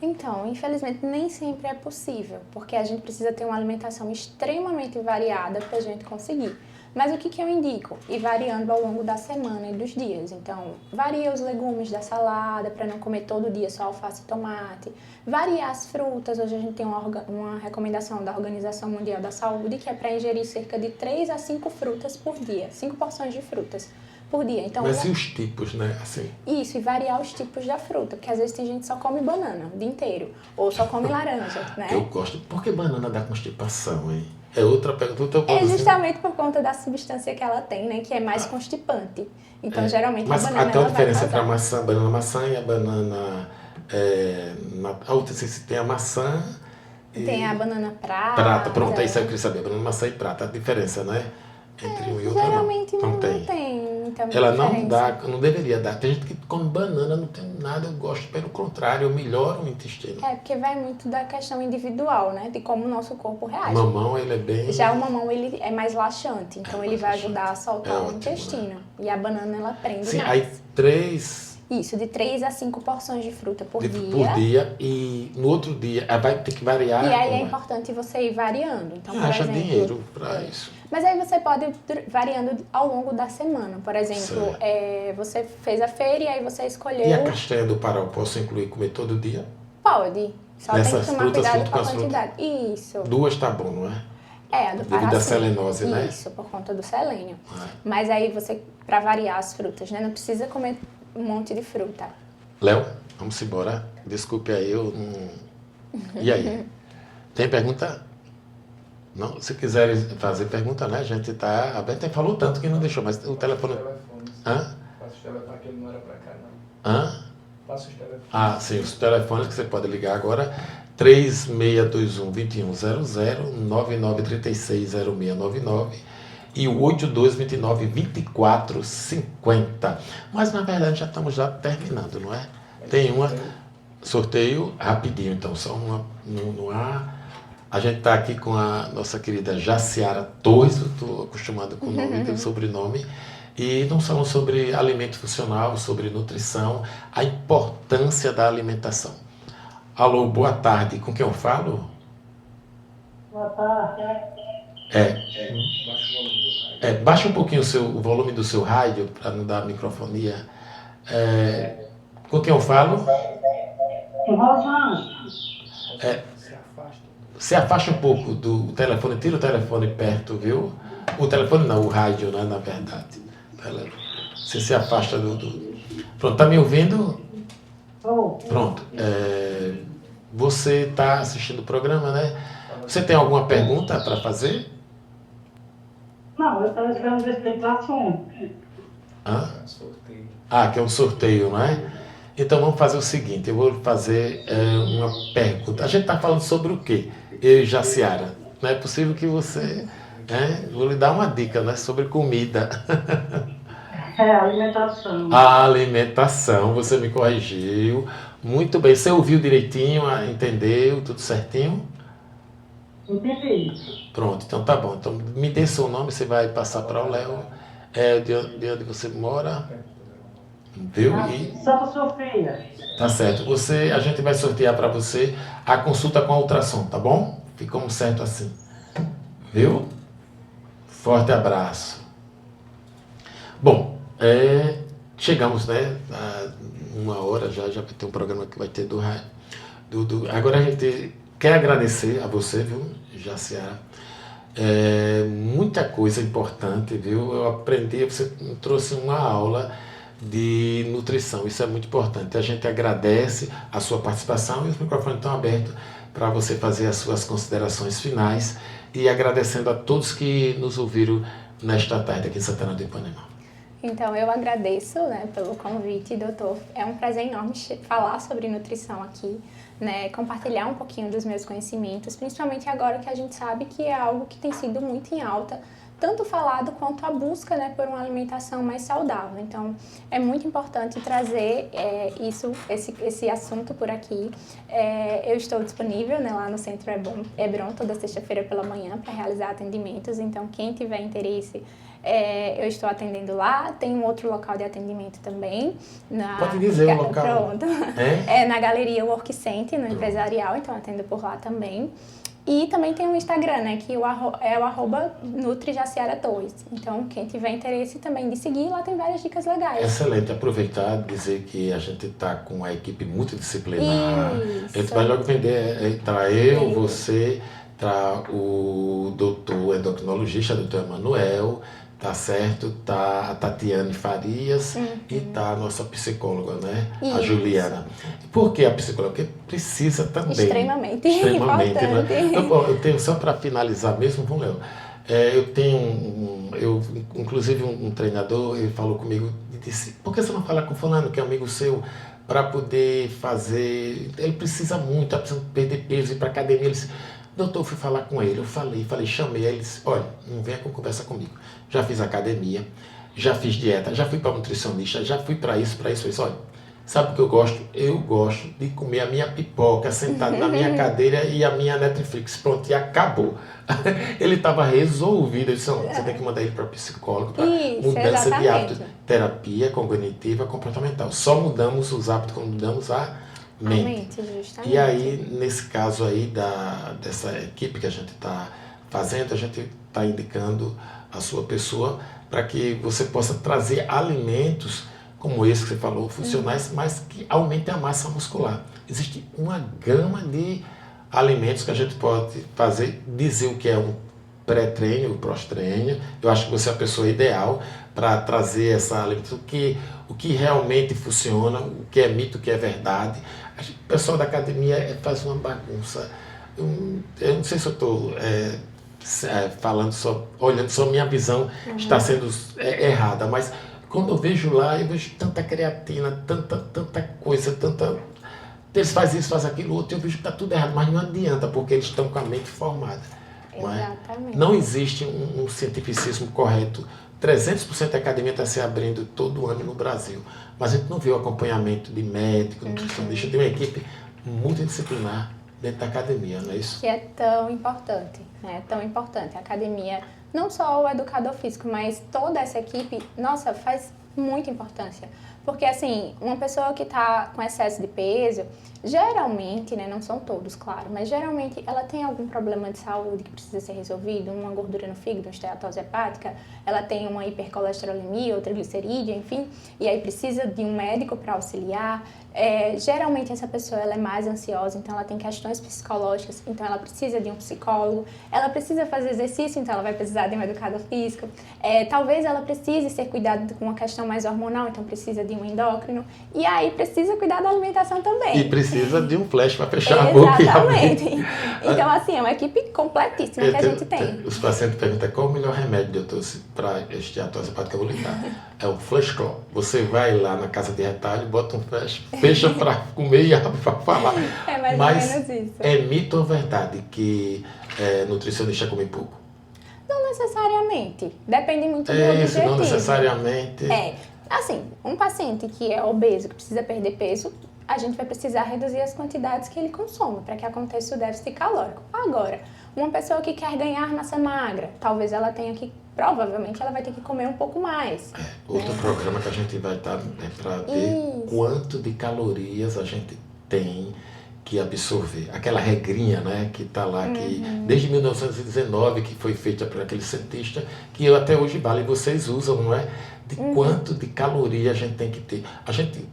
Então, infelizmente, nem sempre é possível, porque a gente precisa ter uma alimentação extremamente variada para a gente conseguir. Mas o que eu indico? Ir variando ao longo da semana e dos dias. Então, varia os legumes da salada, para não comer todo dia só alface e tomate. Variar as frutas. Hoje a gente tem uma recomendação da Organização Mundial da Saúde, que é para ingerir cerca de 3 a 5 frutas por dia. 5 porções de frutas por dia. Então,
Mas e os tipos, né? Assim.
Isso, e variar os tipos da fruta. Porque às vezes tem gente que só come banana o dia inteiro. Ou só come laranja, né?
Eu gosto. Por que banana dá constipação, hein? É outra pergunta.
É justamente por conta da substância que ela tem, né? Que é mais constipante. Então, geralmente,
Mas
a banana
até a
ela vai
diferença entre a
causar.
banana maçã e a banana... a outra, se tem a maçã e...
Tem a banana prata.
Prata, pronto, é isso aí que eu queria saber. Banana maçã e prata, a diferença, né? Entre um e outro,
Geralmente
não
tem.
tem.
Então,
Ela não
diferença.
dá, não deveria dar. Tem gente que come banana, não tem nada, eu gosto. Pelo contrário, eu melhoro o intestino.
É, porque vai muito da questão individual, né? De como o nosso corpo reage.
Mamão, ele é bem...
Já o mamão, ele é mais laxante. Então, ele vai ajudar a soltar
É
o
ótimo,
intestino. E a banana, ela prende
Sim,
mais.
aí 3
Isso, de 3 a 5 porções de fruta por dia.
Por dia, e no outro dia vai ter que variar.
E aí é
como
importante você ir variando. Então, por
acha
exemplo,
dinheiro para isso.
Mas aí você pode ir variando ao longo da semana. Por exemplo, você fez a feira e aí você escolheu...
E a castanha do Pará, eu posso incluir comer todo dia?
Pode. Só tem que
Nessas
tomar
frutas,
cuidado
junto
com a
com as frutas?
quantidade. Isso.
2 tá bom, não é?
A do Pará,
Devido à
sim.
selenose, né?
Isso, por conta do selênio.
Ah.
Mas aí você, para variar as frutas, né? Não precisa comer um monte de fruta.
Léo, vamos embora. Desculpe aí, eu não... E aí? Tem pergunta? Não? Se quiserem fazer pergunta, né? A gente tá aberto. Ele falou tanto que não deixou, mas o telefone... Hã?
Passa os telefones, que ele não era pra cá, não.
Hã?
Passa os telefones.
Ah, sim, os telefones que você pode ligar agora, 3621-2100, 9936-0699 e o 8229-2450. Mas, na verdade, já estamos já terminando, não é? Tem uma... Sorteio rapidinho, então, só uma no ar. A gente está aqui com a nossa querida Jaciara Torres, eu estou acostumado com o nome e o sobrenome, e nós falamos sobre alimento funcional, sobre nutrição, a importância da alimentação. Alô, boa tarde, com quem eu falo?
Boa tarde.
Baixa um pouquinho o volume do seu rádio, para não dar microfonia. Com quem eu falo?
Rosângela.
Se afasta um pouco do telefone, tira o telefone perto, viu? O telefone não, o rádio, né, na verdade. Você se afasta do... Pronto, tá me ouvindo? Pronto. Você está assistindo o programa, né? Você tem alguma pergunta para fazer?
Não, eu estava esperando ver se tem assunto.
Hã?
Sorteio.
Que é um sorteio, não é? Então vamos fazer o seguinte, eu vou fazer uma pergunta. A gente está falando sobre o quê? Eu e Jaciara. Não é possível que você... Vou lhe dar uma dica, né? Sobre comida.
Alimentação.
A alimentação, você me corrigiu. Muito bem. Você ouviu direitinho, entendeu? Tudo certinho?
Entendi.
Pronto, então tá bom. Então me dê seu nome, você vai passar para o Léo. De onde você mora? Viu? E
Santa Sofia.
tá certo. A gente vai sortear para você a consulta com a ultrassom, tá bom? Ficamos certo assim. Viu? Forte abraço. Bom, chegamos, né? A 1 hora já vai ter um programa que vai ter do rádio. Agora a gente quer agradecer a você, viu, Jaciara? Muita coisa importante, viu? Eu aprendi, você me trouxe uma aula de nutrição, isso é muito importante. A gente agradece a sua participação e os microfones estão abertos para você fazer as suas considerações finais e agradecendo a todos que nos ouviram nesta tarde aqui em Santana do Ipanema.
Então, eu agradeço, né, pelo convite, doutor. É um prazer enorme falar sobre nutrição aqui, né, compartilhar um pouquinho dos meus conhecimentos, principalmente agora que a gente sabe que é algo que tem sido muito em alta, tanto falado quanto a busca, né, por uma alimentação mais saudável. Então, é muito importante trazer esse assunto por aqui. Eu estou disponível, né, lá no Centro Hebron toda sexta-feira pela manhã para realizar atendimentos. Então, quem tiver interesse, eu estou atendendo lá. Tem um outro local de atendimento também.
Pode dizer o local.
Pronto. Na Galeria Work Center, no Empresarial. Então, atendo por lá também. E também tem o Instagram, né, que é o @NutriJaciaraTorres. Então, quem tiver interesse também de seguir, lá tem várias dicas legais.
Excelente. Aproveitar e dizer que a gente está com uma equipe multidisciplinar.
Isso.
A gente vai logo vender, tá você, tá o doutor endocrinologista, doutor Emanuel, tá certo? Tá a Tatiane Farias e tá a nossa psicóloga, né?
Isso.
A Juliana. Por que a psicóloga? Porque precisa também.
Extremamente
Extremamente,
importante.
né? Eu tenho, só para finalizar mesmo, vamos Léo. Eu tenho, inclusive um treinador, ele falou comigo e disse, por que você não fala com fulano, que é amigo seu, para poder fazer... Ele precisa muito, tá precisando perder peso, ir para academia. Ele disse, doutor, eu fui falar com ele, eu falei, chamei, ele disse, olha, não venha com conversa comigo. Já fiz academia, já fiz dieta, já fui para nutricionista, já fui para isso, olha, Sabe o que eu gosto? Eu gosto de comer a minha pipoca sentado na minha cadeira e a minha Netflix. Pronto, e acabou. Ele estava resolvido. Eu disse, não, você tem que mandar ele para psicólogo, para mudança de hábitos. Terapia cognitiva comportamental. Só mudamos os hábitos quando mudamos a mente.
Justamente.
E aí, nesse caso aí dessa equipe que a gente está fazendo, a gente está indicando a sua pessoa para que você possa trazer alimentos como esse que você falou, funcionais, mas que aumentem a massa muscular. Existe uma gama de alimentos que a gente pode fazer, dizer o que é um pré-treino, o pós-treino. Eu acho que você é a pessoa ideal para trazer essa alimentação, o que realmente funciona, o que é mito, o que é verdade. O pessoal da academia faz uma bagunça. Eu não sei se eu estou falando só, olhando só minha visão está sendo errada, mas quando eu vejo lá, eu vejo tanta creatina, tanta coisa, eles fazem isso, fazem aquilo, outro, eu vejo que está tudo errado, mas não adianta, porque eles estão com a mente formada.
Exatamente.
Não existe um cientificismo correto. 300% da academia está se abrindo todo ano no Brasil, mas a gente não vê o acompanhamento de médico, nutricionista, de uma equipe multidisciplinar dentro da academia, não é isso?
Que é tão importante, né? Tão importante. A academia, não só o educador físico, mas toda essa equipe, nossa, faz muita importância. Porque, assim, uma pessoa que está com excesso de peso, geralmente, né, não são todos, claro, mas geralmente ela tem algum problema de saúde que precisa ser resolvido, uma gordura no fígado, uma esteatose hepática, ela tem uma hipercolesterolemia ou triglicerídeo, enfim, e aí precisa de um médico para auxiliar. Geralmente essa pessoa ela é mais ansiosa, então ela tem questões psicológicas, então ela precisa de um psicólogo, ela precisa fazer exercício, então ela vai precisar de um educador físico, talvez ela precise ser cuidada com uma questão mais hormonal, então precisa de um endócrino, e aí precisa cuidar da alimentação também.
E precisa de um flash para fechar a boca.
Exatamente. Então, assim, é uma equipe completíssima que a gente tem.
Os pacientes perguntam qual o melhor remédio, doutor, para esteatose hepática volutar. É o Flash Claw. Você vai lá na casa de retalho, bota um flash, fecha para comer e abre para falar.
É mais
Mas
ou menos isso.
É mito ou verdade que nutricionista come pouco?
Não necessariamente. Depende muito do
Isso,
objetivo.
não necessariamente.
Assim, um paciente que é obeso, que precisa perder peso, a gente vai precisar reduzir as quantidades que ele consome para que aconteça o déficit calórico. Agora, uma pessoa que quer ganhar massa magra, talvez ela tenha que, provavelmente ela vai ter que comer um pouco mais.
Outro programa que a gente vai estar para ver quanto de calorias a gente tem que absorver. Aquela regrinha, né, que está lá, que desde 1919, que foi feita por aquele cientista, que até hoje vale, vocês usam, não é? De quanto de caloria a gente tem que ter. A gente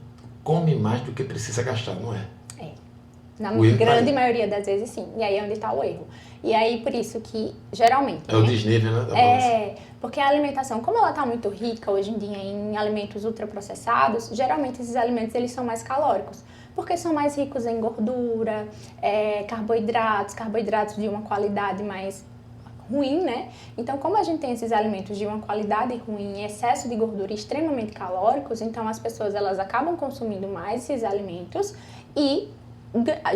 come mais do que precisa gastar, não é?
Na grande maioria das vezes, sim. E aí é onde está o erro. E aí, por isso que, geralmente...
É o desnível, né?
Porque a alimentação, como ela está muito rica hoje em dia em alimentos ultraprocessados, geralmente esses alimentos eles são mais calóricos. Porque são mais ricos em gordura, carboidratos de uma qualidade mais ruim, né? Então, como a gente tem esses alimentos de uma qualidade ruim, excesso de gordura e extremamente calóricos, então as pessoas elas acabam consumindo mais esses alimentos e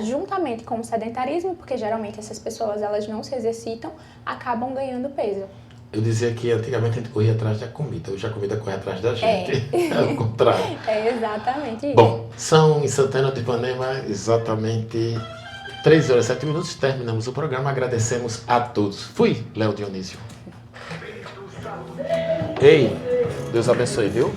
juntamente com o sedentarismo, porque geralmente essas pessoas elas não se exercitam, acabam ganhando peso.
Eu dizia que antigamente a gente corria atrás da comida, hoje a comida corre atrás da gente. É o contrário.
É exatamente isso.
Bom, são em Santana do Ipanema exatamente 3h07. Terminamos o programa, agradecemos a todos. Fui, Léo Dionísio. Ei, Deus abençoe, viu?